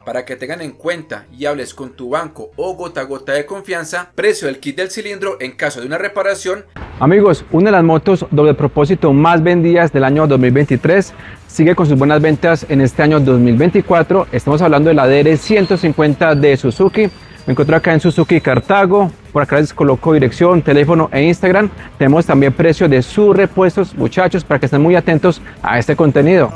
Para que tengan en cuenta y hables con tu banco o gota a gota de confianza, precio del kit del cilindro en caso de una reparación. Amigos, una de las motos doble propósito más vendidas del año 2023 sigue con sus buenas ventas en este año 2024. Estamos hablando de la DR150 de Suzuki. Me encuentro acá en Suzuki Cartago. Por acá les coloco dirección, teléfono e Instagram. Tenemos también precio de sus repuestos, muchachos, para que estén muy atentos a este contenido.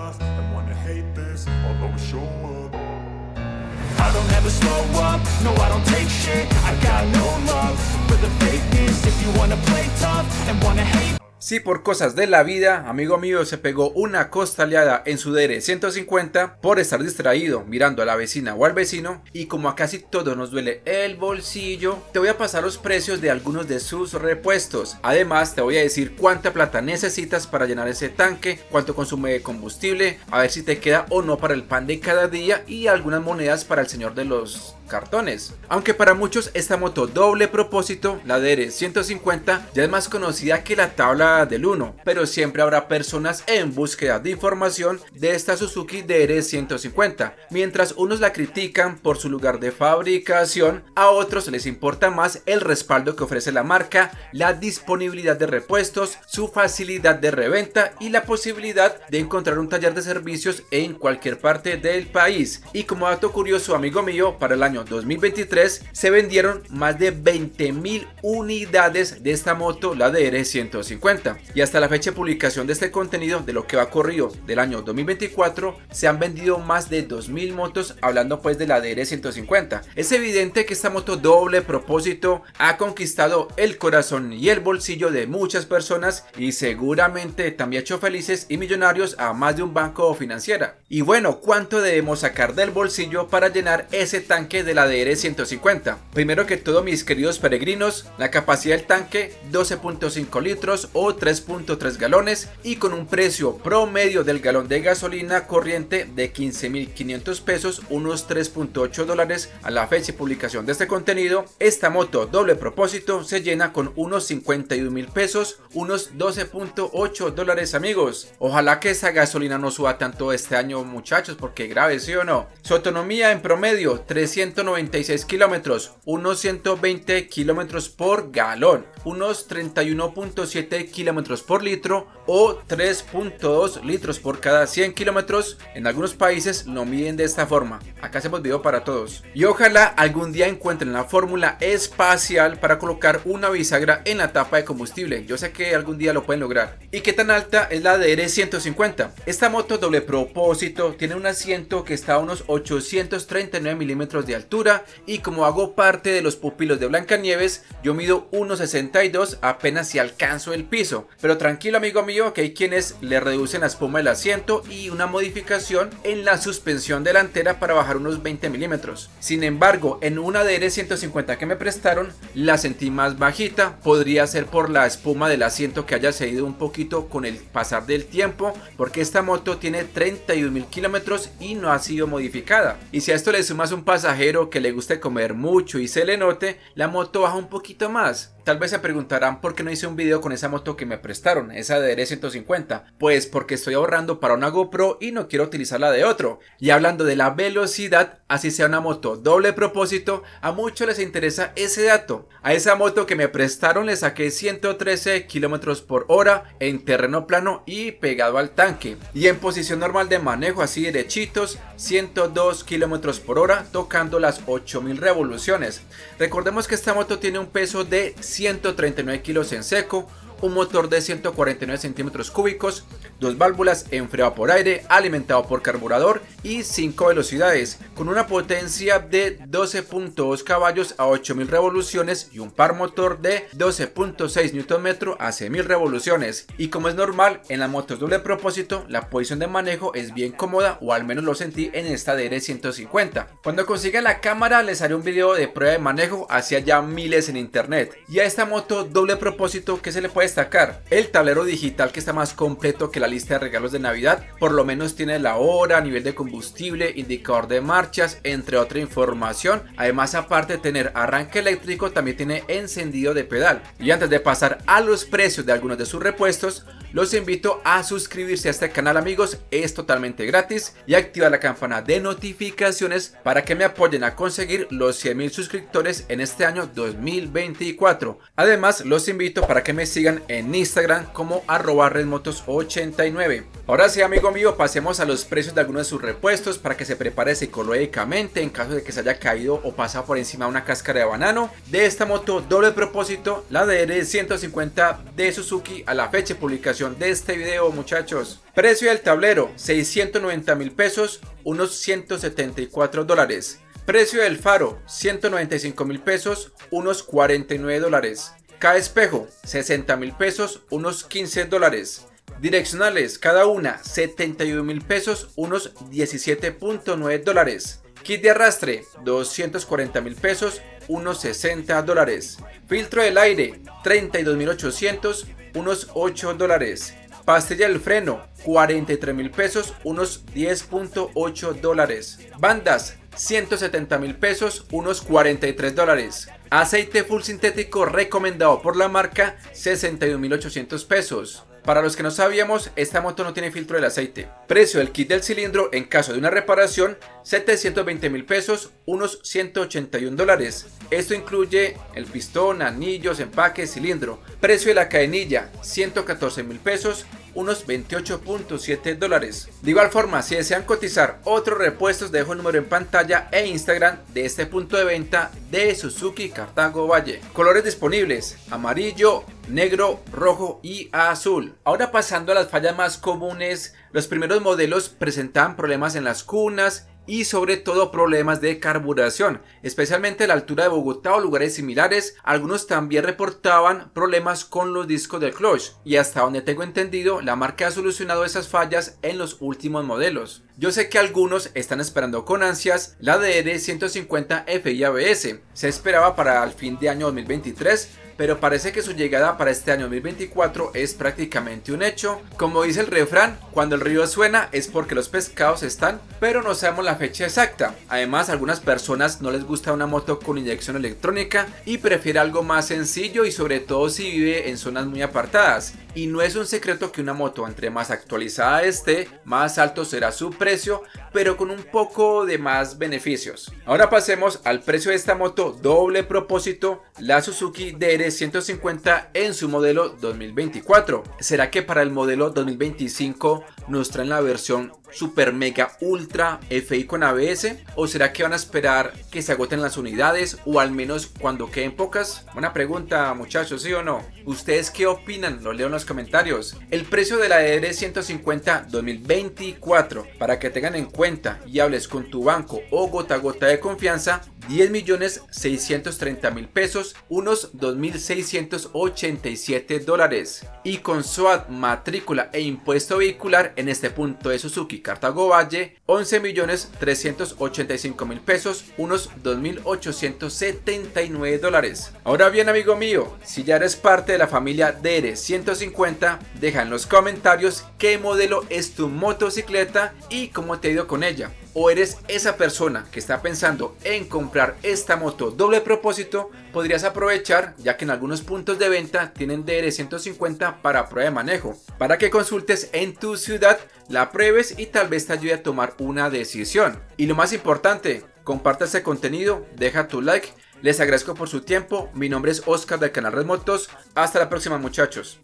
Si por cosas de la vida, amigo mío, se pegó una costaleada en su DR150 por estar distraído mirando a la vecina o al vecino, y como a casi todos nos duele el bolsillo, te voy a pasar los precios de algunos de sus repuestos. Además te voy a decir cuánta plata necesitas para llenar ese tanque, cuánto consume de combustible, a ver si te queda o no para el pan de cada día, y algunas monedas para el señor de los cartones. Aunque para muchos esta moto doble propósito, la DR150, ya es más conocida que la tabla del 1, pero siempre habrá personas en búsqueda de información de esta Suzuki DR150. Mientras unos la critican por su lugar de fabricación, a otros les importa más el respaldo que ofrece la marca, la disponibilidad de repuestos, su facilidad de reventa y la posibilidad de encontrar un taller de servicios en cualquier parte del país. Y como dato curioso, amigo mío, para el año 2023 se vendieron más de 20.000 unidades de esta moto, la DR150, y hasta la fecha de publicación de este contenido, de lo que va corrido del año 2024, se han vendido más de 2.000 motos, hablando pues de la DR150. Es evidente que esta moto doble propósito ha conquistado el corazón y el bolsillo de muchas personas, y seguramente también ha hecho felices y millonarios a más de un banco o financiera. Y bueno, ¿cuánto debemos sacar del bolsillo para llenar ese tanque de la DR150? Primero que todo, mis queridos peregrinos, la capacidad del tanque 12.5 litros o 3.3 galones, y con un precio promedio del galón de gasolina corriente de 15.500 pesos, unos 3.8 dólares a la fecha de publicación de este contenido, esta moto doble propósito se llena con unos 51.000 pesos, unos 12.8 dólares, amigos. Ojalá que esa gasolina no suba tanto este año, muchachos, porque grave, ¿sí o no? Su autonomía en promedio 396 kilómetros, unos 120 kilómetros por galón, unos 31.7 kilómetros por litro o 3.2 litros por cada 100 kilómetros. En algunos países lo miden de esta forma. Acá hacemos video para todos. Y ojalá algún día encuentren la fórmula espacial para colocar una bisagra en la tapa de combustible. Yo sé que algún día lo pueden lograr. ¿Y qué tan alta es la DR150? Esta moto doble propósito tiene un asiento que está a unos 839 milímetros de altura, y como hago parte de los pupilos de Blancanieves, yo mido 1,62, apenas si alcanzo el piso. Pero tranquilo, amigo mío, que hay quienes le reducen la espuma del asiento y una modificación en la suspensión delantera para bajar unos 20 milímetros. Sin embargo, en una DR150 que me prestaron, la sentí más bajita. Podría ser por la espuma del asiento que haya cedido un poquito con el pasar del tiempo, porque esta moto tiene 31.000 kilómetros y no ha sido modificada. Y si a esto le sumas un pasajero que le guste comer mucho y se le note, la moto baja un poquito más. Tal vez se preguntarán por qué no hice un video con esa moto que me prestaron, esa DR150. Pues porque estoy ahorrando para una GoPro y no quiero utilizarla de otro. Y hablando de la velocidad, así sea una moto doble propósito, a muchos les interesa ese dato. A esa moto que me prestaron le saqué 113 kilómetros por hora en terreno plano y pegado al tanque. Y en posición normal de manejo, así derechitos, 102 kilómetros por hora, tocando las 8000 revoluciones. Recordemos que esta moto tiene un peso de 139 kilos en seco, un motor de 149 centímetros cúbicos, dos válvulas, enfriado por aire, alimentado por carburador y 5 velocidades, con una potencia de 12.2 caballos a 8000 revoluciones y un par motor de 12.6 Nm a 6000 revoluciones. Y como es normal en las motos doble propósito, la posición de manejo es bien cómoda, o al menos lo sentí en esta DR150. Cuando consiga la cámara les haré un video de prueba de manejo, hacia ya miles en internet. Y a esta moto doble propósito, ¿qué se le puede destacar? El tablero digital, que está más completo que la lista de regalos de Navidad. Por lo menos tiene la hora, nivel de combustible, indicador de marchas, entre otra información. Además, aparte de tener arranque eléctrico, también tiene encendido de pedal. Y antes de pasar a los precios de algunos de sus repuestos, los invito a suscribirse a este canal, amigos, es totalmente gratis, y activar la campana de notificaciones para que me apoyen a conseguir los 100.000 suscriptores en este año 2024. Además, los invito para que me sigan en Instagram como @redmotos89. Ahora sí, amigo mío, pasemos a los precios de algunos de sus repuestos para que se prepare psicológicamente en caso de que se haya caído o pasado por encima de una cáscara de banano de esta moto doble propósito, la DR150 de Suzuki, a la fecha de publicación de este video, muchachos. Precio del tablero, 690.000 pesos, unos 174 dólares. Precio del faro, 195.000 pesos, unos 49 dólares. Cada espejo, 60.000 pesos, unos 15 dólares. Direccionales, cada una, 71.000 pesos, unos 17.9 dólares. Kit de arrastre, 240.000 pesos, unos 60 dólares. Filtro del aire, 32.800, unos 8 dólares. Pastilla del freno, 43.000 pesos, unos 10.8 dólares. Bandas, 170.000 pesos, unos 43 dólares. Aceite full sintético recomendado por la marca, 61.800 pesos. Para los que no sabíamos, esta moto no tiene filtro del aceite. Precio del kit del cilindro en caso de una reparación, 720.000 pesos, unos 181 dólares. Esto incluye el pistón, anillos, empaque, cilindro. Precio de la cadenilla, 114.000 pesos, unos 28.7 dólares. De igual forma, si desean cotizar otros repuestos, dejo el número en pantalla e Instagram de este punto de venta de Suzuki Cartago Valle. Colores disponibles: amarillo, negro, rojo y azul. Ahora, pasando a las fallas más comunes, los primeros modelos presentaban problemas en las cunas y sobre todo problemas de carburación, especialmente a la altura de Bogotá o lugares similares. Algunos también reportaban problemas con los discos del clutch, y hasta donde tengo entendido, la marca ha solucionado esas fallas en los últimos modelos. Yo sé que algunos están esperando con ansias la DR150 FI ABS. Se esperaba para el fin de año 2023, pero parece que su llegada para este año 2024 es prácticamente un hecho. Como dice el refrán, cuando el río suena es porque los pescados están, pero no sabemos la fecha exacta. Además, a algunas personas no les gusta una moto con inyección electrónica y prefiere algo más sencillo, y sobre todo si vive en zonas muy apartadas. Y no es un secreto que una moto entre más actualizada esté, más alto será su precio, pero con un poco de más beneficios. Ahora pasemos al precio de esta moto doble propósito, la Suzuki DR150 en su modelo 2024. ¿Será que para el modelo 2025 nos traen la versión super mega ultra FI con ABS? ¿O será que van a esperar que se agoten las unidades, o al menos cuando queden pocas? Buena pregunta, muchachos, ¿sí o no? ¿Ustedes qué opinan? Lo leo en los comentarios. El precio de la DR150 2024, para que tengan en cuenta y hables con tu banco o gota a gota de confianza, 10.630.000 pesos, unos 2.687 dólares. Y con SOAT, matrícula e impuesto vehicular en este punto de Suzuki Cartago Valle, 11.385.000 pesos, unos 2.879 dólares. Ahora bien, amigo mío, si ya eres parte de la familia DR150, deja en los comentarios qué modelo es tu motocicleta y cómo te ha ido con ella. O eres esa persona que está pensando en comprar esta moto doble propósito, podrías aprovechar, ya que en algunos puntos de venta tienen DR150 para prueba de manejo, para que consultes en tu ciudad, la pruebes y tal vez te ayude a tomar una decisión. Y lo más importante, comparte este contenido, deja tu like. Les agradezco por su tiempo. Mi nombre es Oscar del canal Red Motos. Hasta la próxima, muchachos.